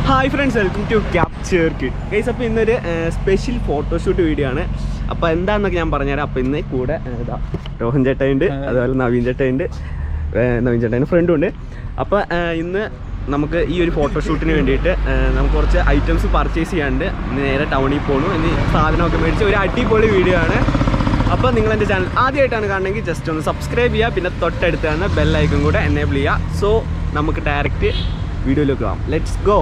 Hi friends, welcome to capture kid guys. അപ്പോൾ ഇന്നൊരു special photoshoot video ആണ്. അപ്പോൾ എന്താണെന്നൊക്കെ ഞാൻ പറഞ്ഞുതരാം. അപ്പോൾ ഇന്ന് കൂടെ രോഹൻ ചേട്ടനുണ്ട്, അതുപോലെ നവീൻ ചേട്ടനുണ്ട്, നവീൻ ചേട്ടൻ്റെ ഫ്രണ്ടും ഉണ്ട്. അപ്പോൾ ഇന്ന് നമുക്ക് ഈ ഒരു ഫോട്ടോഷൂട്ടിന് വേണ്ടിയിട്ട് നമുക്ക് കുറച്ച് ഐറ്റംസ് പർച്ചേസ് ചെയ്യാണ്ട് നേരെ ടൗണിൽ പോകണം. ഇനി സാധനമൊക്കെ മേടിച്ച് ഒരു അടിപൊളി വീഡിയോ ആണ്. അപ്പോൾ നിങ്ങൾ എൻ്റെ ചാനൽ ആദ്യമായിട്ടാണ് കാണണമെങ്കിൽ ജസ്റ്റ് ഒന്ന് സബ്സ്ക്രൈബ് ചെയ്യുക, പിന്നെ തൊട്ടടുത്ത് തന്നെ ബെല്ലൈക്കൺ കൂടെ എനേബിൾ ചെയ്യുക. സോ നമുക്ക് ഡയറക്റ്റ് വീഡിയോയിലേക്ക് പോകാം. Let's go.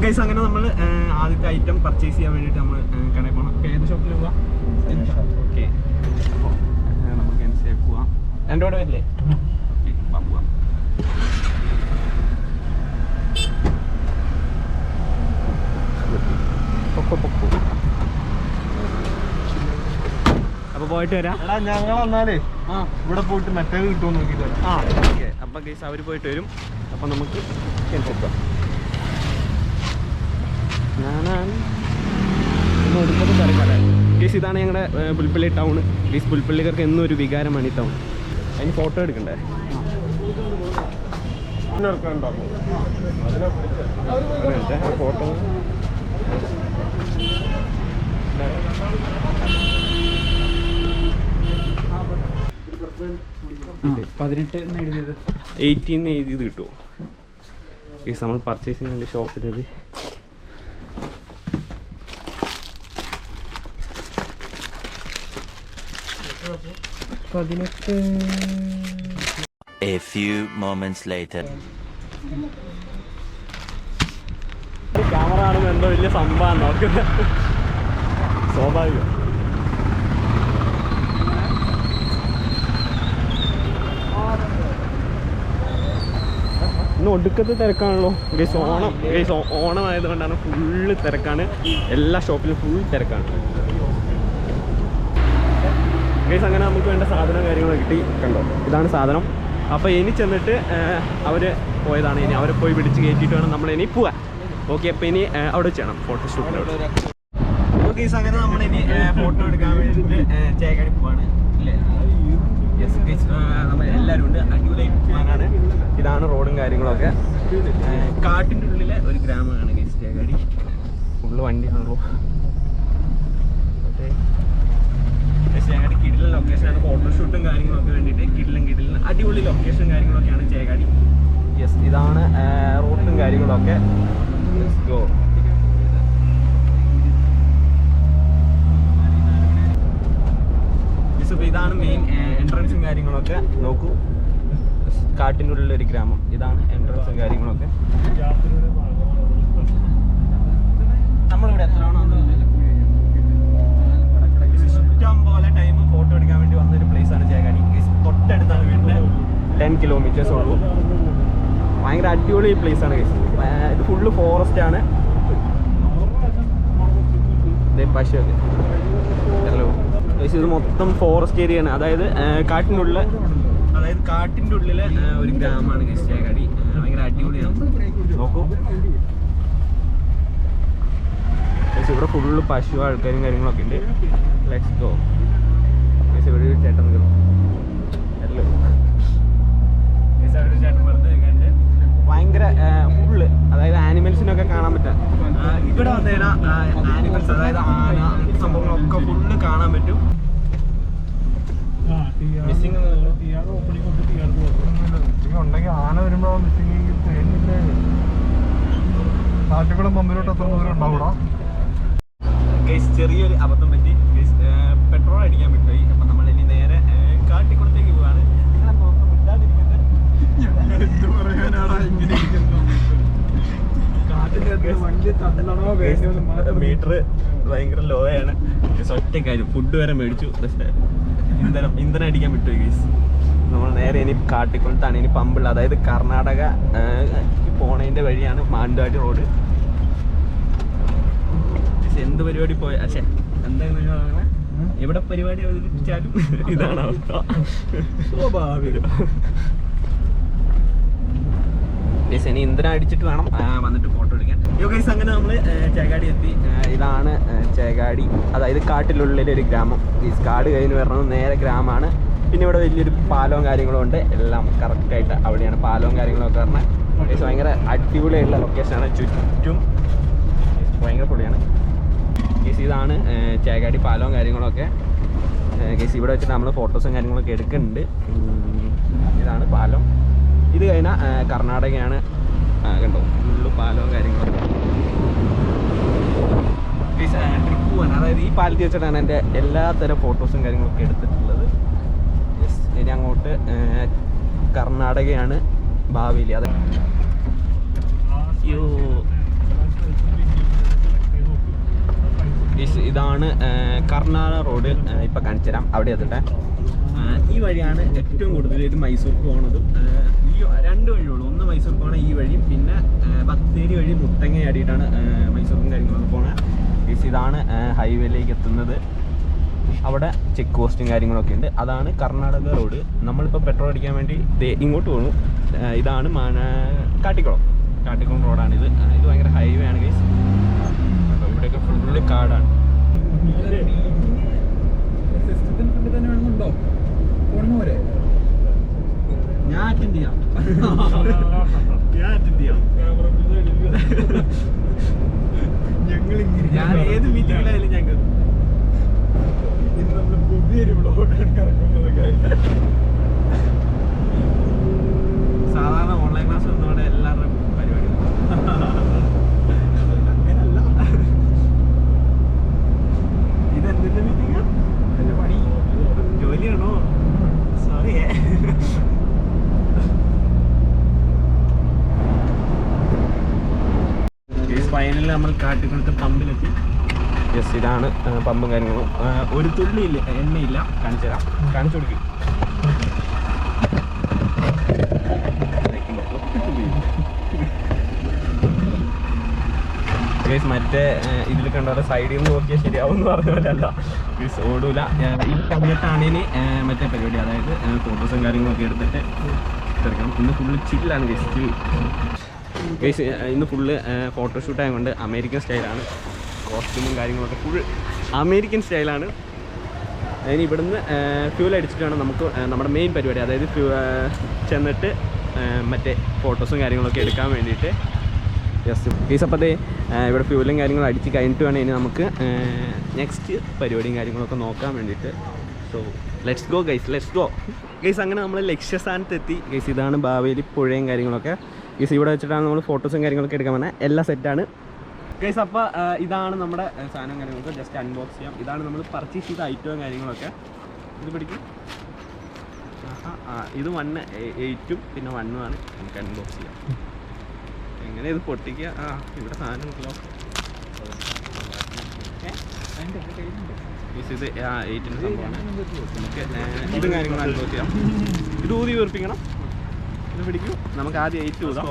ഗൈസ്, അങ്ങനെ നമ്മൾ ആദ്യത്തെ ഐറ്റം പർച്ചേസ് ചെയ്യാൻ വേണ്ടിയിട്ട് നമ്മൾ കടയിൽ പോകണം. ഏത് ഷോപ്പിൽ പോവാം? ഓക്കെ, അപ്പോൾ നമുക്ക് എൻസേഫ് പോവാം. എൻ്റെ കൂടെ വരില്ലേ? ഓക്കെ, പോവാം. അപ്പോൾ പോയിട്ട് വരാം. ഞങ്ങൾ വന്നാലേ ഇവിടെ പോയിട്ട് മറ്റേത് കിട്ടുമെന്ന് നോക്കിയിട്ട് വരാം. ഓക്കെ. അപ്പോൾ ഗൈസ് അവർ പോയിട്ട് വരും. അപ്പോൾ നമുക്ക് എൻസേഫ് പോവാം. ഒടുക്കത്തെ തിരക്കാരാണ് ഗൈസ്. ഇതാണ് ഞങ്ങളുടെ പുൽപ്പള്ളി ടൗൺ ഗൈസ്. പുൽപ്പള്ളിക്കാർക്ക് എന്നും ഒരു വികാരമാണ് ഈ ടൗൺ. അതിന് ഫോട്ടോ എടുക്കണ്ടേ? ഫോട്ടോ 18 എഴുതിയത് കിട്ടുമോ ഗൈസ്? നമ്മൾ പർച്ചേസ് ചെയ്യാൻ വേണ്ടി ഷോപ്പിലത്. A few moments later. Camera കാണുമ്പോൾ എന്തോ വലിയ സംഭവമാണ് നോക്കുന്നത്. സ്വാഭാവികം. ഇന്ന് ഒടുക്കത്തെ തിരക്കാണല്ലോ ഗൈസ്. ഓണം ആയതുകൊണ്ടാണ് ഫുള്ള് തിരക്കാണ്. എല്ലാ ഷോപ്പിലും ഫുൾ തിരക്കാണ് ഗൈസ്. അങ്ങനെ നമുക്ക് വേണ്ട സാധനം കാര്യങ്ങളൊക്കെ കിട്ടി. കണ്ടോ, ഇതാണ് സാധനം. അപ്പോൾ ഇനി ചെന്നിട്ട് അവർ പോയതാണ്. ഇനി അവരെ പോയി പിടിച്ച് കയറ്റിയിട്ട് വേണം നമ്മൾ ഇനി പോവാൻ. ഓക്കെ, അപ്പോൾ ഇനി അവിടെ ചെയ്യണം ഫോട്ടോഷൂട്ടിനോട്. ഗൈസ്, അങ്ങനെ നമ്മളിനി ഫോട്ടോ എടുക്കാൻ വേണ്ടിയിട്ട് ചേക്കാടി പോവാണ്. ഇല്ലേ? യെസ് ഗൈസ്, നമ്മൾ എല്ലാവരും ഉണ്ട്. അടിപൊളി പ്ലാനാണ്. ഇതാണ് റോഡും കാര്യങ്ങളൊക്കെ. കാട്ടിൻ്റെ ഉള്ളിലെ ഒരു ഗ്രാമമാണ് ഗൈസ് ചേക്കാടി. ഫുള്ള് വണ്ടിയാണല്ലോ. ചേക്കാടി കിടിലൻ ലൊക്കേഷനാണ്. ഫോട്ടോഷൂട്ടും കാര്യങ്ങളൊക്കെ വേണ്ടിയിട്ട് കിടിലൻ അടിപൊളി ലൊക്കേഷൻ കാര്യങ്ങളൊക്കെയാണ് ചേക്കാടി. യെസ്, ഇതാണ് റോഡും കാര്യങ്ങളൊക്കെ. Let's go. ഇതാണ് മെയിൻ എൻട്രൻസും കാര്യങ്ങളൊക്കെ. നോക്കൂ, കാട്ടിൻ്റെ ഉള്ളിലൊരു ഗ്രാമം. ഇതാണ് എൻട്രൻസും കാര്യങ്ങളൊക്കെ. നമ്മളിവിടെ എത്രയാണോ ഇഷ്ടം പോലെ ടൈം ഫോട്ടോ എടുക്കാൻ വേണ്ടി വന്നൊരു പ്ലേസാണ് ചേക്കാടി. തൊട്ടടുത്താണ് വീട്ടിൽ 10 കിലോമീറ്റേഴ്സ് ഉള്ളൂ. ഭയങ്കര അടിപൊളി പ്ലേസാണ് ഗൈസ്. ഇത് ഫുള്ള് ഫോറസ്റ്റ് ആണ്. പശുവൊക്കെ ഹലോ ഗൈസ്, ഇത് മൊത്തം ഫോറസ്റ്റ് ഏരിയ ആണ്. അതായത് കാട്ടിൻ്റെ ഉള്ളിലെ ഒരു ഗ്രാമമാണ് ഗൈസ് ചേക്കാടി. ഭയങ്കര അടിപൊളിയാണ്. നോക്കൂ ഗൈസ്, ഇവിടെ ഫുള്ള് പശു ആൾക്കാരും കാര്യങ്ങളൊക്കെ ഉണ്ട്. Let's go guys. ഇവിടെ ഒരു ചേട്ടൻ നിൽക്കുന്നു. ഹലോ ഗൈസ്, അവിടെ ഒരു ചേട്ടൻ വെറുതെ നിൽക്കുന്നുണ്ട്. ഭയങ്കര ഫുള്ള്, അതായത് ആനിമൽസിനൊക്കെ കാണാൻ പറ്റും. ഇവിടെ വന്നു കഴിഞ്ഞാൽ ആനിമൽസ്, അതായത് ആന, അങ്ങനത്തെ സംഭവങ്ങളൊക്കെ ഫുള്ള് കാണാൻ പറ്റും. മിസ്സിംഗ് ഉണ്ടെങ്കിൽ ആന വരുമ്പോ കാറ്റുകളും പമ്പിലോട്ട് എത്ര ദൂരം ഉണ്ടാവൂടാ ഗൈസ്. ചെറിയൊരു അബദ്ധം പറ്റി ഗൈസ്. പെട്രോൾ അടിക്കാൻ പറ്റുമായി. അപ്പം നമ്മൾ ഇനി നേരെ കാട്ടിക്കുളത്തേക്ക് പോവാണ്. മീറ്റർ ഭയങ്കര ലോ ആണ്. ഒറ്റ കാര്യം, ഫുഡ് വരെ മേടിച്ചു. ഇന്ധനം അടിക്കാൻ പറ്റുമോ ഗൈസ്? നമ്മൾ നേരെ ഇനി കാട്ടിക്കുളത്താണ് ഇനി പമ്പുള്ള. അതായത് കർണാടക പോണതിൻ്റെ വഴിയാണ് മാനന്തവാടി റോഡ്. എന്ത് പരിപാടി പോയ എന്താ എവിടെ പരിപാടി അവതരിപ്പിച്ചാലും ഇതാണ് അവസ്ഥ. സ്വാഭാവികം. ഇനി ഇന്ധനം അടിച്ചിട്ട് വേണം വന്നിട്ട് ഫോട്ടോ എടുക്കാൻ. നമ്മൾ ചേകാടി എത്തി. ഇതാണ് ചേകാടി, അതായത് കാട്ടിലുള്ളിലൊരു ഗ്രാമം. ഈ കാട് കഴിഞ്ഞ് വരണത് നേരെ ഗ്രാമമാണ്. പിന്നെ ഇവിടെ വലിയൊരു പാലവും കാര്യങ്ങളും ഉണ്ട്. എല്ലാം കറക്റ്റായിട്ട് അവിടെയാണ് പാലവും കാര്യങ്ങളൊക്കെ പറഞ്ഞാൽ. ഭയങ്കര അടിപൊളിയായിട്ടുള്ള ലൊക്കേഷനാണ്. ചുറ്റും ഭയങ്കര പൊളിയാണ്. കേസ് ഇതാണ് ചേകാടി പാലവും കാര്യങ്ങളൊക്കെ. കേസ് ഇവിടെ വെച്ചിട്ട് നമ്മൾ ഫോട്ടോസും കാര്യങ്ങളൊക്കെ എടുക്കുന്നുണ്ട്. ഇതാണ് പാലം. ഇത് കഴിഞ്ഞാൽ കർണാടകയാണ്. കണ്ടോ ഫുള്ള് പാലവും കാര്യങ്ങളൊക്കെ. ട്രിപ്പ് പോകാൻ, അതായത് ഈ പാലത്തിൽ വെച്ചിട്ടാണ് എൻ്റെ എല്ലാത്തരം ഫോട്ടോസും കാര്യങ്ങളൊക്കെ എടുത്തിട്ടുള്ളത്. ഇനി അങ്ങോട്ട് കർണാടകയാണ് ഭാവിയിൽ. അത് ഇതാണ് കർണാടക റോഡ്. ഇപ്പം കാണിച്ചു തരാം, അവിടെ എത്തട്ടെ. ഈ വഴിയാണ് ഏറ്റവും കൂടുതൽ ഇത് മൈസൂർക്ക് പോകുന്നതും. ഈ 2 വഴിയുള്ളൂ. ഒന്ന് മൈസൂർക്ക് പോകണ ഈ വഴിയും, പിന്നെ ബത്തേരി വഴി മുത്തങ്ങയാടിയിട്ടാണ് മൈസൂർക്കും കാര്യങ്ങളൊക്കെ പോകണത്. ഇതാണ് ഹൈവേയിലേക്ക് എത്തുന്നത്. അവിടെ ചെക്ക് പോസ്റ്റും കാര്യങ്ങളൊക്കെ ഉണ്ട്. അതാണ് കർണാടക റോഡ്. നമ്മളിപ്പോൾ പെട്രോൾ അടിക്കാൻ വേണ്ടി ഇങ്ങോട്ട് പോകുന്നു. ഇതാണ് കാട്ടിക്കുളം റോഡാണിത്. ഇത് ഭയങ്കര ഹൈവേ ആണ് ഗൈസ്. ഇവിടെയൊക്കെ ഫുള്ള് കാടാണ്. ഞാൻ അറ്റൻഡ് ചെയ്യാം. ഞാൻ ഏത് മീറ്റിംഗിലായാലും ഞങ്ങൾ സാധാരണ ഓൺലൈൻ ക്ലാസ് വന്നവിടെ എല്ലാവരുടെയും പരിപാടി അങ്ങനല്ല. ഇതെന്തിന്റെ മീറ്റിംഗാ? പണി ജോലിയാണോ? സോറി. ഫൈനലിൽ നമ്മൾ കാട്ടിക്കുളത്ത് പമ്പിലെത്തി. യെസ്, ഇതാണ് പമ്പും കാര്യങ്ങളും. ഒരു തുള്ളിയില്ല, എണ്ണയില്ല. കാണിച്ചു തരാം, കാണിച്ചു കൊടുക്കും. മറ്റേ ഇതിൽ കണ്ടോ സൈഡിൽ നിന്ന് നോക്കിയാൽ ശരിയാവും എന്ന് പറഞ്ഞ പോലെ അല്ല, ഓടൂല. ഈ സമയത്താണിനി മറ്റേ പരിപാടി, അതായത് ഫോട്ടോസും കാര്യങ്ങളൊക്കെ എടുത്തിട്ട് എടുക്കണം. ഇന്ന് ഫുള്ള് ചില്ലാണ് ഗൈസ്. ഇന്ന് ഫുള്ള് ഫോട്ടോഷൂട്ട് ആയതുകൊണ്ട് അമേരിക്കൻ സ്റ്റൈലാണ്. കോസ്റ്റ്യൂമും കാര്യങ്ങളൊക്കെ ഫുൾ അമേരിക്കൻ സ്റ്റൈലാണ്. അതിന് ഇവിടുന്ന് ഫ്യൂൽ അടിച്ചിട്ട് വേണം നമുക്ക് നമ്മുടെ മെയിൻ പരിപാടി, അതായത് ചെന്നിട്ട് മറ്റേ ഫോട്ടോസും കാര്യങ്ങളൊക്കെ എടുക്കാൻ വേണ്ടിയിട്ട്. ജസ്റ്റ് ഗൈസ്, അപ്പോൾ അതേ ഇവിടെ ഫ്യൂലും കാര്യങ്ങളും അടിച്ച് കഴിഞ്ഞിട്ട് വേണം ഇനി നമുക്ക് നെക്സ്റ്റ് പരിപാടിയും കാര്യങ്ങളൊക്കെ നോക്കാൻ വേണ്ടിയിട്ട്. So let's go guys, let's go guys. അങ്ങനെ നമ്മൾ ലക്ഷ്യസ്ഥാനത്തെത്തി ഗൈസ്. ഇതാണ് ഭാവിയിൽ പുഴയും കാര്യങ്ങളൊക്കെ ഗൈസ്. ഇവിടെ വെച്ചിട്ടാണ് നമ്മൾ ഫോട്ടോസും കാര്യങ്ങളൊക്കെ എടുക്കാൻ പറഞ്ഞാൽ എല്ലാം സെറ്റാണ് ഗൈസ്. അപ്പോൾ ഇതാണ് നമ്മുടെ സാധനം കാര്യങ്ങളൊക്കെ ജസ്റ്റ് അൺബോക്സ് ചെയ്യാം. ഇതാണ് നമ്മൾ പർച്ചേസ് ചെയ്ത ഐറ്റവും കാര്യങ്ങളൊക്കെ. ഇത് പിടിക്കും. ഇത് 1.8 പിന്നെ 1 നമുക്ക് അൺബോക്സ് ചെയ്യാം. എങ്ങനെ ഇത് പൊട്ടിക്കുക? ഇവിടെ സാധനം ഇത് 8ൻ്റെ സംഭവമാണ്. നമുക്ക് ഇതും കാര്യങ്ങളും അൺബോക്സ് ചെയ്യാം. ഇത് ഊതി വീർപ്പിക്കണം. ഇത് പിടിക്കും. നമുക്ക് ആദ്യം 8 ഊതാം.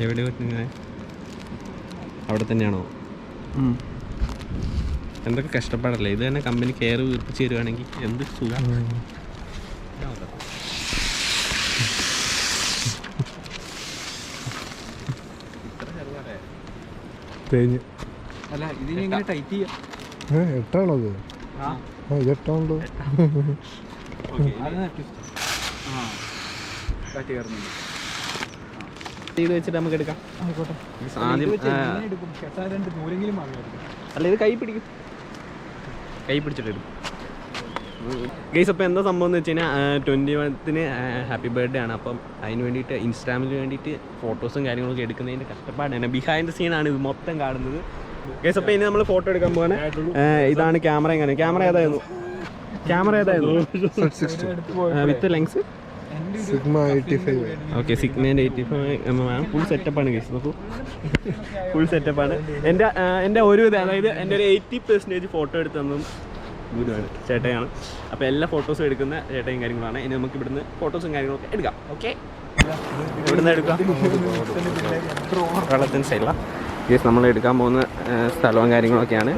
എവിടെ പറ്റുന്നത്? അവിടെ തന്നെയാണോ? എന്തൊക്കെ കഷ്ടപ്പാടല്ലേ. ഇത് തന്നെ കമ്പനി കെയർ വീർപ്പിച്ച് തരുവാണെങ്കിൽ എന്ത് സുഖം. അല്ല ഇതിനെ എങ്ങനെ ടൈറ്റ് ചെയ്യാം? 8ആണത്. ഇത് 8ആണല്ലോ. ഇത് വെച്ചിട്ട് നമുക്ക് എടുക്കാം. അല്ല ഇത് കൈ പിടിക്കും, കൈ പിടിച്ചിട്ട് എടുക്കും ഗൈസ്. അപ്പോൾ എന്താ സംഭവം എന്ന് വെച്ച് കഴിഞ്ഞാൽ 21ന് ഹാപ്പി ബർത്ത്ഡേ ആണ്. അപ്പം അതിന് വേണ്ടിയിട്ട് ഇൻസ്റ്റാഗ്രാമിന് വേണ്ടിയിട്ട് ഫോട്ടോസും കാര്യങ്ങളൊക്കെ എടുക്കുന്നതിൻ്റെ കഷ്ടപ്പാടാണ്. ബിഹൈൻഡ് ദ സീനാണ് ഇത് മൊത്തം കാണുന്നത് ഗൈസ്. അപ്പോൾ ഇനി നമ്മൾ ഫോട്ടോ എടുക്കാൻ പോവാണ്. ഇതാണ് ക്യാമറ. എങ്ങനെ ക്യാമറ ഏതായിരുന്നു? വിത്ത് ലെൻസ് സിഗ്മ 85. ഓക്കെ, സിഗ്മേൻ്റെ 85 ഫുൾ സെറ്റപ്പാണ് ഗൈസ്. നോക്കൂ, ഫുൾ സെറ്റപ്പാണ്. എൻ്റെ ഒരു ഇത്, അതായത് എൻ്റെ ഒരു 80% ഫോട്ടോ എടുത്തതും ഗുരുവാണ്, ചേട്ടയാണ്. അപ്പോൾ എല്ലാ ഫോട്ടോസും എടുക്കുന്ന ചേട്ടയും കാര്യങ്ങളാണ്. ഇനി നമുക്ക് ഇവിടുന്ന് ഫോട്ടോസും കാര്യങ്ങളൊക്കെ എടുക്കാം. ഓക്കെ, ഇവിടുന്ന് എടുക്കാം. വെള്ളത്തിന് സൈഡില ഗൈസ് നമ്മൾ എടുക്കാൻ പോകുന്ന സ്ഥലവും കാര്യങ്ങളൊക്കെയാണ്.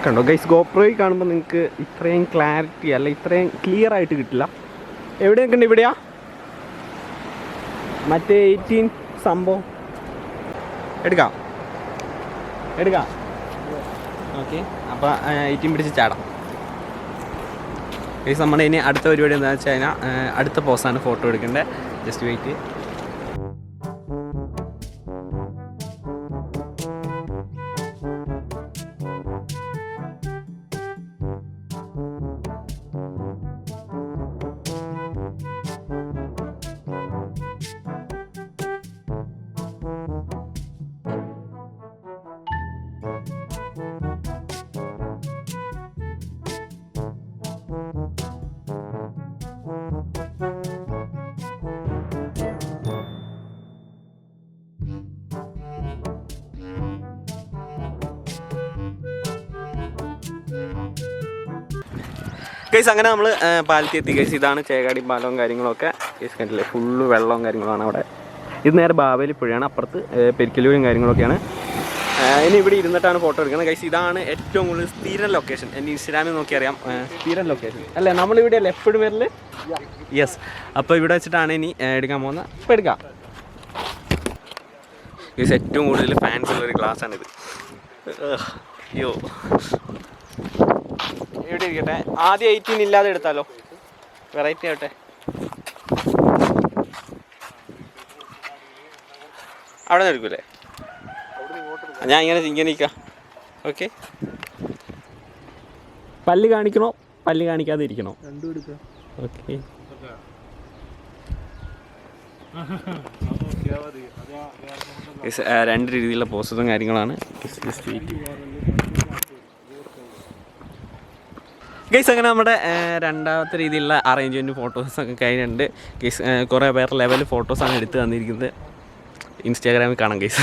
കണ്ടോ ഗൈസ്, ഗോപ്രോയിൽ കാണുമ്പോൾ നിങ്ങൾക്ക് ഇത്രയും ക്ലാരിറ്റി അല്ല ഇത്രയും ക്ലിയർ ആയിട്ട് കിട്ടില്ല. എവിടെയൊക്കെ ഉണ്ട്? ഇവിടെയാ മറ്റേ 18 സംഭവം എടുക്കാം. ഓക്കെ, അപ്പോൾ 18 പിടിച്ച് ചാടാം. ഗൈസ് നമ്മുടെ ഇനി അടുത്ത പരിപാടി എന്താണെന്ന് വെച്ച് കഴിഞ്ഞാൽ അടുത്ത പോസാണ് ഫോട്ടോ എടുക്കേണ്ടത്. Just wait. ഗൈസ് അങ്ങനെ നമ്മൾ പാലത്തിൽ എത്തി. ഗൈസ് ഇതാണ് ചേകാടി പാലവും കാര്യങ്ങളൊക്കെ. ഗൈസ് കണ്ടില്ലേ, ഫുള്ള് വെള്ളവും കാര്യങ്ങളാണ് അവിടെ. ഇത് നേരെ ബാവേലി പുഴയാണ്, അപ്പുറത്ത് പെരിക്കലൂരും കാര്യങ്ങളൊക്കെയാണ്. ഇനി ഇവിടെ ഇരുന്നിട്ടാണ് ഫോട്ടോ എടുക്കുന്നത്. ഗൈസ് ഇതാണ് ഏറ്റവും കൂടുതൽ സ്ഥിരം ലൊക്കേഷൻ. എൻ്റെ ഇൻസ്റ്റാഗ്രാമിൽ നോക്കിയറിയാം, സ്ഥിരം ലൊക്കേഷൻ അല്ലേ, നമ്മളിവിടെ അല്ലേ എപ്പോഴും വരല്. യെസ്, അപ്പോൾ ഇവിടെ വെച്ചിട്ടാണ് ഇനി എടുക്കാൻ പോകുന്നത്. ഇപ്പോൾ എടുക്കാം. ഗൈസ് ഏറ്റവും കൂടുതൽ ഫാൻസ് ഉള്ളൊരു ഗ്ലാസ്സാണിത്. അയ്യോ, ഇവിടെ ഇരിക്കട്ടെ. ആദ്യം 18 ഇല്ലാതെ എടുത്താലോ, വെറൈറ്റി ആവട്ടെ. അവിടെ നിന്ന് എടുക്കൂലേ? ഞാൻ ഇങ്ങനെ നിൽക്കാം. ഓക്കെ, പല്ല് കാണിക്കണോ പല്ല് കാണിക്കാതെ ഇരിക്കണോ? ഓക്കെ, രണ്ട് രീതിയിലുള്ള പോസ്റ്ററും കാര്യങ്ങളാണ്. ഗൈസ് അങ്ങനെ നമ്മുടെ രണ്ടാമത്തെ രീതിയിലുള്ള അറേഞ്ച്മെൻറ്റ് ഫോട്ടോസൊക്കെ കഴിഞ്ഞിട്ടുണ്ട്. ഗൈസ് കുറേ പേർ ലെവൽ ഫോട്ടോസാണ് എടുത്ത് തന്നിരിക്കുന്നത്. ഇൻസ്റ്റാഗ്രാമിൽ കാണാം ഗൈസ്.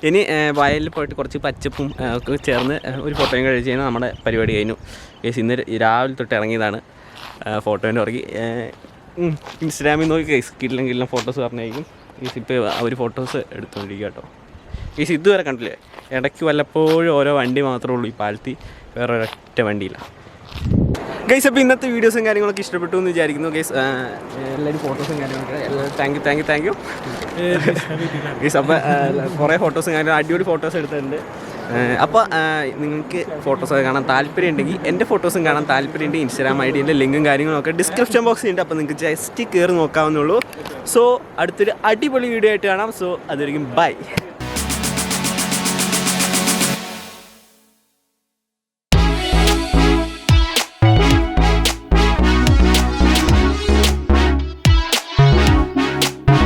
ഇനി വയലിൽ പോയിട്ട് കുറച്ച് പച്ചപ്പും ഒക്കെ ചേർന്ന് ഒരു ഫോട്ടോയും കഴിച്ച് കഴിഞ്ഞാൽ നമ്മുടെ പരിപാടി കഴിഞ്ഞു. ഗൈസ് ഇന്ന് രാവിലെ തൊട്ട് ഇറങ്ങിയതാണ് ഫോട്ടോൻ്റെ പുറകെ. ഇൻസ്റ്റാഗ്രാമിൽ നോക്കി ഗൈസ് കിട്ടില്ല ഫോട്ടോസ് പറഞ്ഞായിരിക്കും. ഗൈസ് ഇപ്പോൾ അവർ ഫോട്ടോസ് എടുത്തുകൊണ്ടിരിക്കുക കേട്ടോ. ഗൈസ് ഇതുവരെ കണ്ടില്ലേ, ഇടയ്ക്ക് വല്ലപ്പോഴും ഓരോ വണ്ടി മാത്രമേ ഉള്ളൂ ഈ പാലത്തിൽ, വേറെ ഒരൊറ്റ വണ്ടിയില്ല. ഗൈസ് അപ്പോൾ ഇന്നത്തെ വീഡിയോസും കാര്യങ്ങളൊക്കെ ഇഷ്ടപ്പെട്ടു എന്ന് വിചാരിക്കുന്നു. ഗൈസ് എല്ലാവരും ഫോട്ടോസും കാര്യങ്ങളൊക്കെ എല്ലാവരും താങ്ക് യു ഗൈസ്. അപ്പോൾ കുറേ ഫോട്ടോസും കാര്യങ്ങളും അടിപൊളി ഫോട്ടോസ് എടുത്തിട്ടുണ്ട്. അപ്പോൾ നിങ്ങൾക്ക് ഫോട്ടോസൊക്കെ കാണാൻ താല്പര്യം ഉണ്ടെങ്കിൽ, എൻ്റെ ഫോട്ടോസും കാണാൻ താല്പര്യം ഉണ്ടെങ്കിൽ ഇൻസ്റ്റാഗ്രാം ഐഡിൻ്റെ ലിങ്കും കാര്യങ്ങളൊക്കെ ഡിസ്ക്രിപ്ഷൻ ബോക്സിൽ ഉണ്ട്. അപ്പോൾ നിങ്ങൾക്ക് ജസ്റ്റ് കയറി നോക്കാവുന്നുള്ളൂ. സോ അടുത്തൊരു അടിപൊളി വീഡിയോ ആയിട്ട് കാണാം. സോ അതായിരിക്കും ബൈ.